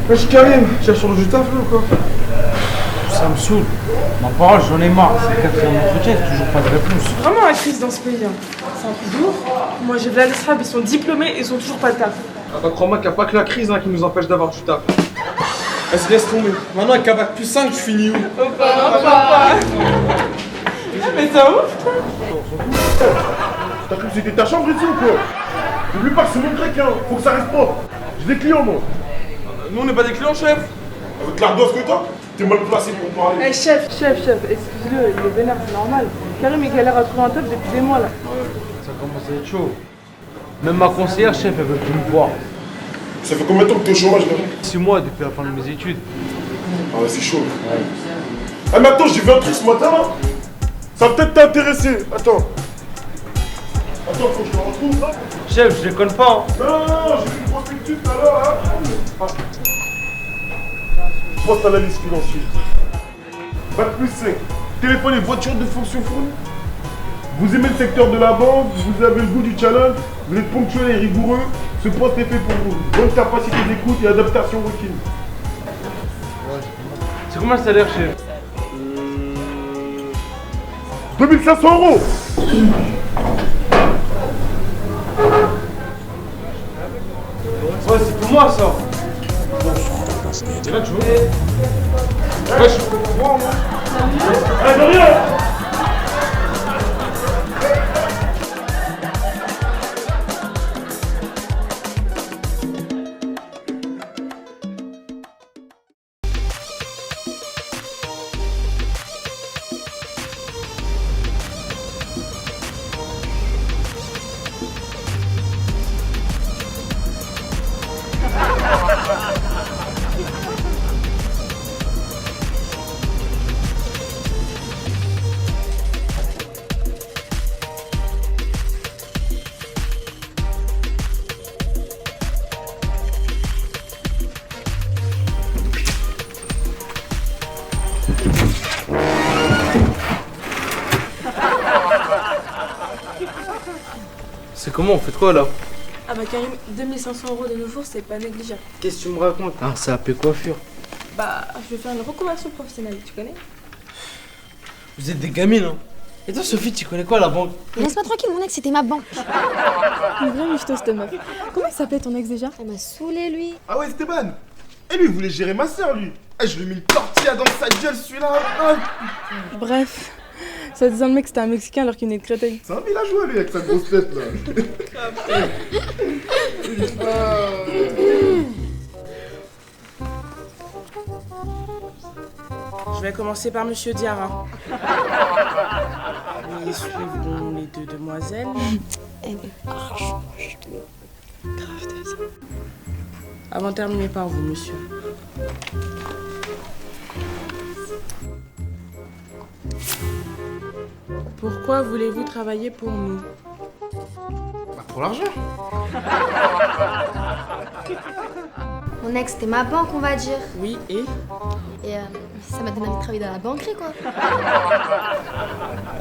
Wesh Karim, tu as changé du taf là ou quoi? Ça me saoule. Ma parole, j'en ai marre. C'est le quatrième entretien, toujours pas de réponse. Vraiment la crise dans ce pays. Hein. C'est un peu lourd. Moi j'ai vu la l'ESRAB, ils sont diplômés et ils ont toujours pas de taf. Ah bah crois-moi qu'il n'y a pas que la crise qui nous empêche d'avoir du taf. Vas-y laisse tomber. Maintenant avec Bac plus 5, tu finis où? Mais t'as ouf toi? T'as cru que c'était ta chambre ici ou quoi? N'oublie pas que c'est mon grec, hein. Faut que ça reste propre. J'ai des clients, moi. Nous on n'est pas des clients, chef. Avec l'ardoise que t'as, t'es mal placé pour parler. Eh chef, excuse-le, il est vénère, c'est normal. Karim il galère à trouver un taf depuis des mois là. Ça commence à être chaud. Même ma conseillère, chef, elle veut plus me voir. Ça fait combien de temps que t'es au chômage, là? 6 mois depuis la fin de mes études. Ah ouais, c'est chaud. Ah mais attends, j'ai vu un truc ce matin, là. Ça va peut-être t'intéresser. Attends, faut que je le retrouve, là. Chef, je déconne pas. Hein. Non, j'ai vu une prospectus tout à l'heure, là. Ah. Poste analyse financière. Bac plus 5. Téléphone et voiture de fonction fournie. Vous aimez le secteur de la banque, vous avez le goût du challenge, vous êtes ponctuel et rigoureux, ce poste est fait pour vous. Bonne capacité d'écoute et adaptation requise. C'est combien le salaire, chef? 2500 €. Ouais, c'est pour moi, ça. C'est là que tu veux? Wesh. Allez, de rien. C'est comment, on fait de quoi là? Ah bah Karim, 2500 € de nos jours, c'est pas négligeable. Qu'est-ce que tu me racontes? Ah, c'est AP coiffure. Bah, je vais faire une reconversion professionnelle, tu connais? Vous êtes des gamines, hein? Et toi, Sophie, tu connais quoi la banque? Laisse-moi tranquille, mon ex, c'était ma banque. Une vraie michto, cette meuf. Comment il s'appelait ton ex déjà? Elle m'a saoulé, lui. Ah ouais, Esteban. Et lui, il voulait gérer ma soeur, lui. Eh, je lui ai mis une tortilla dans sa gueule, celui-là. Ah. Bref, ça disant le mec c'était un Mexicain alors qu'il venait de Créteil. C'est un villageois, lui, avec sa grosse tête, là. Je vais commencer par Monsieur Diarra. Et suivront les deux demoiselles. Grave, t'as ça. Avant de terminer par vous, monsieur. Pourquoi voulez-vous travailler pour nous? Bah pour l'argent. Mon ex, c'était ma banque, on va dire. Oui, et Et ça m'a donné envie de travailler dans la banquerie, quoi.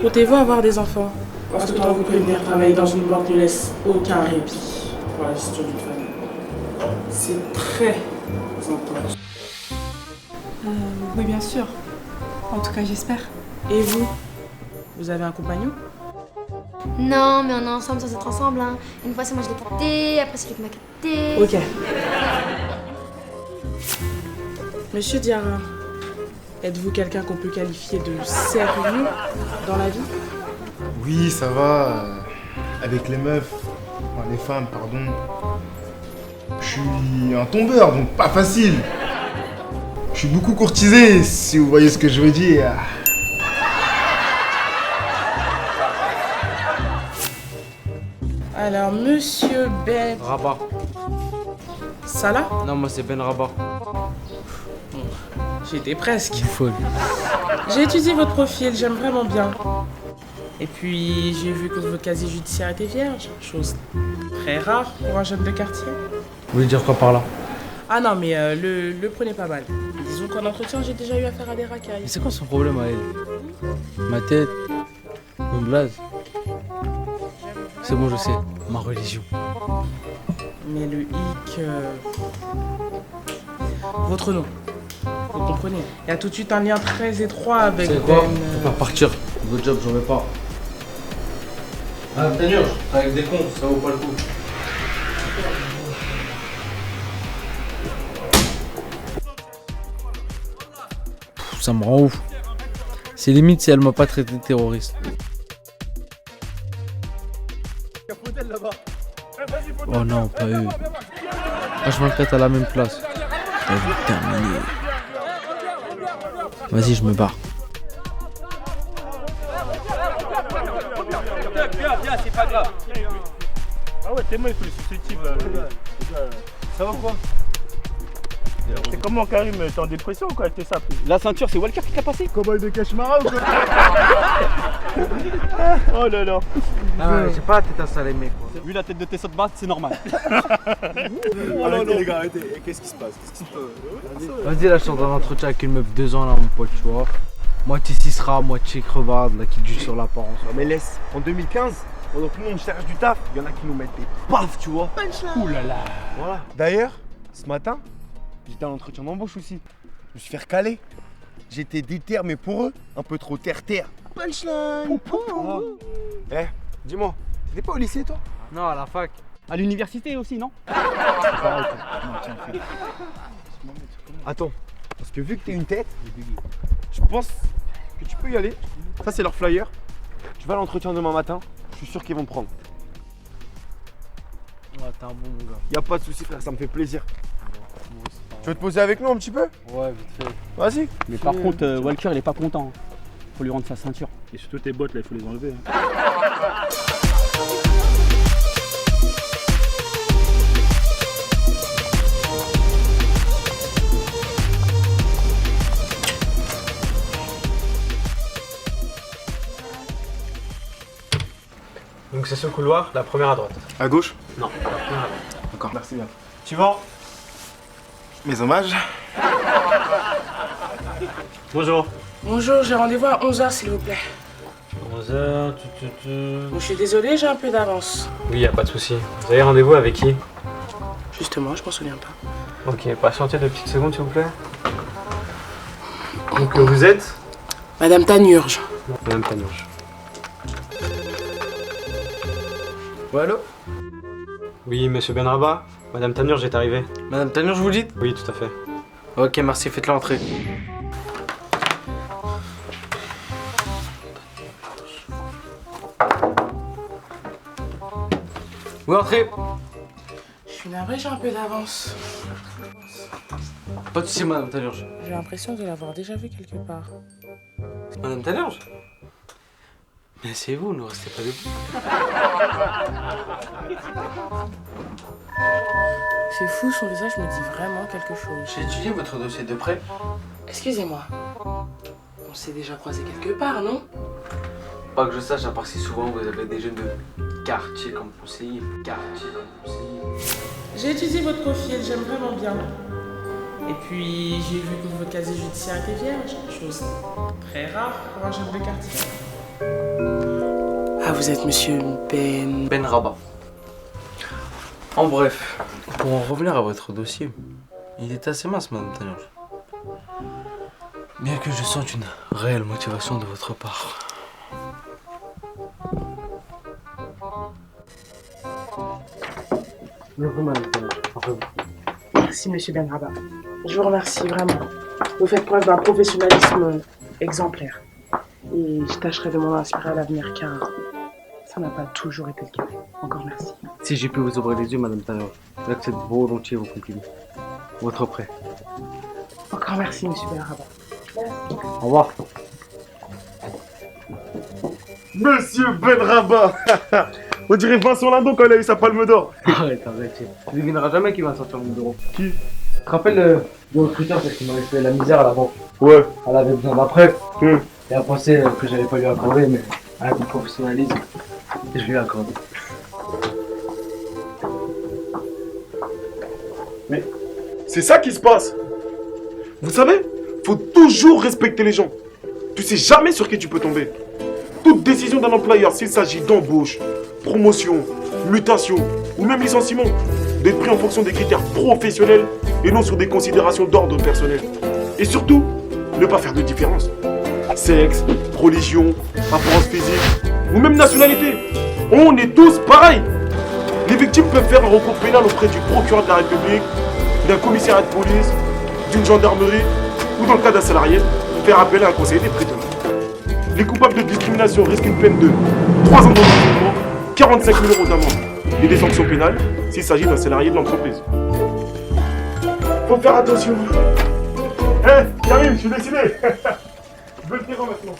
comptez-vous avoir des enfants? Parce que je dois vous prévenir, travailler dans une banque ne laisse aucun répit pour la gestion d'une famille. C'est très important. Oui, bien sûr. En tout cas, j'espère. Et vous? Vous avez un compagnon? Non, mais on est ensemble sans être ensemble, hein. Une fois, c'est moi je l'ai quitté, après c'est lui qui m'a quitté. Ok. Monsieur Diarra, êtes-vous quelqu'un qu'on peut qualifier de sérieux dans la vie? Oui, ça va. Avec les meufs. Enfin, les femmes, pardon. Je suis un tombeur, donc pas facile. Je suis beaucoup courtisé, si vous voyez ce que je veux dire. Alors, monsieur Ben Rabat. Salah? Non, moi c'est Ben Rabat. J'étais presque. Folle. J'ai étudié votre profil, j'aime vraiment bien. Et puis, j'ai vu que votre casier judiciaire était vierge, chose très rare pour un jeune de quartier. Vous voulez dire quoi par là? Ah non, mais le prenez pas mal. Disons qu'en entretien, j'ai déjà eu affaire à des racailles. Mais c'est quoi son problème à elle? Ma tête? Mon blaze? J'aime C'est bon, je sais. Ma religion. Mais le hic... Votre nom. Vous comprenez? Il y a tout de suite un lien très étroit avec C'est quoi? Ben... Faut pas partir. Votre job, j'en veux pas. Ah, Tanurge, avec des cons, ça vaut pas le coup. Ça me rend ouf. C'est limite si elle m'a pas traité de terroriste. Oh non, pas eux. H24 à la même place. Ça va terminer. Vas-y, je me barre. Viens, c'est pas grave. Ah ouais, tellement il faut les susceptibles là. Ça va quoi? C'est comment Karim? T'es en dépression ou quoi avec tes sapes? La ceinture, c'est Walker qui l'a passé. Cowboy de Cachemara ou quoi? Oh là là. Ah, j'ai pas la tête à ça, les mecs. Vu la tête de tes sottes basses, c'est normal. Arrêtez les gars, arrêtez. Qu'est-ce qui se passe? Vas-y, là, je suis dans un entretien avec une meuf 2 ans, là, mon pote, tu vois. Moitié Cicera, moitié crevarde, là, qui dure sur l'apparence. Mais laisse, en 2015, pendant que nous on cherche du taf, il y en a qui nous mettent des paf, tu vois. Ouh là là. Voilà. D'ailleurs, ce matin, j'étais à l'entretien d'embauche aussi. Je me suis fait recaler. J'étais déter, mais pour eux, un peu trop terre-terre. Punchline. Eh, dis-moi, t'étais pas au lycée toi? Non, à la fac. À l'université aussi, non? Attends, parce que vu que t'es une tête, je pense que tu peux y aller. Ça c'est leur flyer. Tu vas à l'entretien demain matin, je suis sûr qu'ils vont te prendre. Ouais, t'es un bon mon gars. Y a pas de soucis frère, ça me fait plaisir. Tu veux te poser avec nous un petit peu? Ouais, vite fait. Vas-y. Mais par contre, Walker, il est pas content. Faut lui rendre sa ceinture. Et surtout tes bottes là, il faut les enlever. Donc c'est ce couloir, la première à droite. À gauche? Non, la première à droite. D'accord, merci bien. Suivant. Mes hommages. Bonjour. Bonjour, j'ai rendez-vous à 11h s'il vous plaît. 11h, Je suis désolée, j'ai un peu d'avance. Oui, y a pas de souci. Vous avez rendez-vous avec qui? Justement, je m'en souviens pas. Ok, patientez 2 petites secondes s'il vous plaît. Donc vous êtes? Madame Tanurge. Madame Tanurge. Ouais, allô? Oui, monsieur Benraba. Madame Tanurge est arrivée. Madame Tanurge, vous dites? Oui, tout à fait. Ok, merci, faites l'entrée. Oui, entrez. Je suis navrée, j'ai un peu d'avance. Pas de soucis, Madame Tanurge. J'ai l'impression de l'avoir déjà vu quelque part. Madame Tanurge? Mais asseyez-vous, ne restez pas debout. C'est fou, son visage me dit vraiment quelque chose. J'ai étudié votre dossier de près. Excusez-moi. On s'est déjà croisés quelque part, non? Pas que je sache, à part si souvent vous avez des jeunes de quartier comme conseiller. J'ai étudié votre profil, j'aime vraiment bien. Et puis, j'ai vu que votre casier judiciaire était vierge. Chose très rare pour un jeune de quartier. Ah, vous êtes monsieur Benraba. En bref, pour en revenir à votre dossier, il est assez mince, Madame Tanurge. Bien que je sente une réelle motivation de votre part. Merci, monsieur Benraba. Je vous remercie vraiment. Vous faites preuve d'un professionnalisme exemplaire. Et je tâcherai de m'en inspirer à l'avenir car ça n'a pas toujours été le cas. Encore merci. Si j'ai pu vous ouvrir les yeux, Madame Tanurge, j'accepte volontiers vos compliments. Votre prêt. Encore merci, monsieur Benraba. Au revoir. Monsieur Benraba. On dirait Vincent Lindon quand il a eu sa palme d'or. Arrête, arrête. Tu devineras jamais qui va sortir mon bureau. Qui? Tu te rappelles le recruteur parce qu'il m'avait fait la misère à la banque? Ouais. Elle avait besoin d'un prêt. Hum. Et elle pensait que j'allais pas lui accorder, mais avec mon professionnalisme, je lui ai accordé. Mais c'est ça qui se passe. Vous savez, faut toujours respecter les gens. Tu sais jamais sur qui tu peux tomber. Toute décision d'un employeur, s'il s'agit d'embauche, promotion, mutation ou même licenciement d'être pris en fonction des critères professionnels et non sur des considérations d'ordre personnel. Et surtout, ne pas faire de différence. Sexe, religion, apparence physique ou même nationalité. On est tous pareils. Les victimes peuvent faire un recours pénal auprès du procureur de la République, d'un commissariat de police, d'une gendarmerie ou dans le cas d'un salarié, faire appel à un conseiller des prud'hommes. Les coupables de discrimination risquent une peine de 3 ans d'emprisonnement, 45 000 € d'amende et des sanctions pénales s'il s'agit d'un salarié de l'entreprise. Faut faire attention. Karim, je suis décidé. Je veux le terrain maintenant.